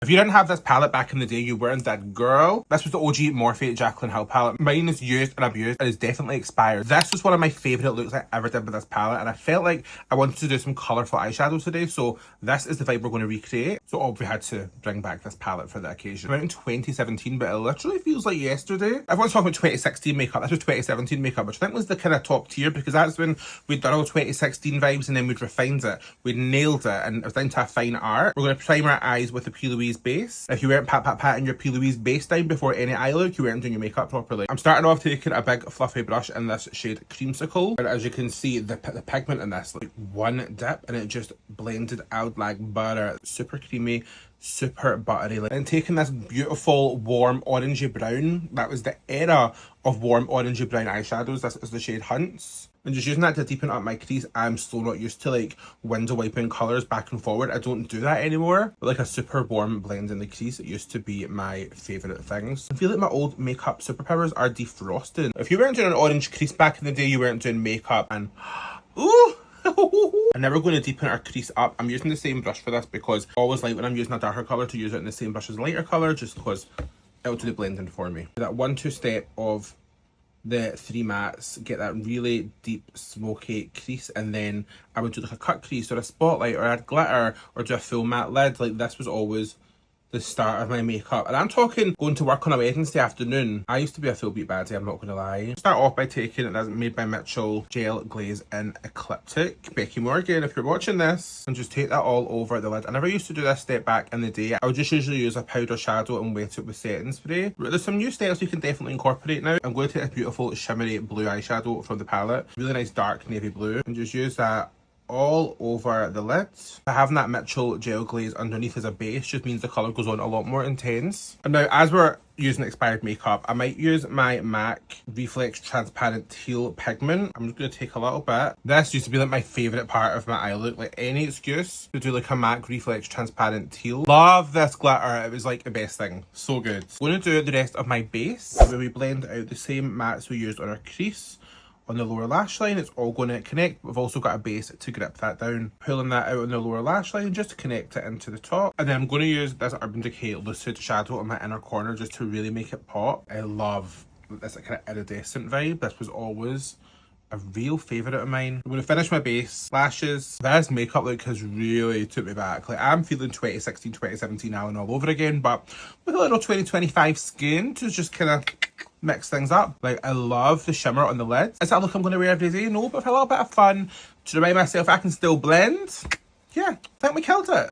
If you didn't have this palette back in the day, you weren't that girl. This was the OG Morphe Jaclyn Hill palette. Mine is used and abused and is definitely expired. This was one of my favourite looks I ever did with this palette, and I felt like I wanted to do some colourful eyeshadows today, so this is the vibe we're going to recreate. So obviously had to bring back this palette for the occasion. I went in 2017, but it literally feels like yesterday. Everyone's talking about 2016 makeup. This was 2017 makeup, which I think was the kind of top tier, because that's when we'd done all 2016 vibes and then we'd refined it. We'd nailed it and it was down to a fine art. We're going to prime our eyes with the P. Louise base. If you weren't patting your P. Louise base down before any eye look, you weren't doing your makeup properly. I'm starting off taking a big fluffy brush in this shade Creamsicle. And as you can see, the pigment in this, like one dip and it just blended out like butter. Super creamy, super buttery. And taking this beautiful warm orangey brown, that was the era of warm orangey brown eyeshadows. This is the shade Hunts. And just using that to deepen up my crease. I'm so not used to like window wiping colours back and forward. I don't do that anymore. But like a super warm blend in the crease, it used to be my favourite things. I feel like my old makeup superpowers are defrosting. If you weren't doing an orange crease back in the day, you weren't doing makeup and ooh. And now we're going to deepen our crease up. I'm using the same brush for this because I always like when I'm using a darker colour to use it in the same brush as a lighter colour, just because it'll do the blending for me. That 1-2 step of the 3 mattes, get that really deep smoky crease, and then I would do like a cut crease or a spotlight or add glitter or do a full matte lid. Like this was always the start of my makeup. And I'm talking going to work on a Wednesday afternoon. I used to be a full beat baddie, I'm not going to lie. Start off by taking this Made by Mitchell Gel Glaze in Ecliptic. Becky Morgan, if you're watching this. And just take that all over the lid. I never used to do this step back in the day. I would just usually use a powder shadow and wet it with setting spray. There's some new steps you can definitely incorporate now. I'm going to take a beautiful shimmery blue eyeshadow from the palette. Really nice dark navy blue. And just use that all over the lids. Having that Mitchell gel glaze underneath as a base just means the colour goes on a lot more intense. And now as we're using expired makeup, I might use my MAC Reflex Transparent Teal pigment. I'm just going to take a little bit. This used to be like my favourite part of my eye look. Like any excuse to do like a MAC Reflex Transparent Teal. Love this glitter. It was like the best thing. So good. I'm going to do the rest of my base where we blend out the same mattes we used on our crease. On the lower lash line, it's all going to connect. We've also got a base to grip that down. Pulling that out on the lower lash line just to connect it into the top. And then I'm going to use this Urban Decay Lucid shadow on my inner corner just to really make it pop. I love this kind of iridescent vibe. This was always a real favourite of mine. I'm going to finish my base, lashes. This makeup look has really took me back. Like I'm feeling 2016, 2017 now and all over again, but with a little 2025 skin to just kind of mix things up. Like I love the shimmer on the lids. Is that a look I'm going to wear every day? No, but for a little bit of fun to remind myself I can still blend. Yeah, I think we killed it.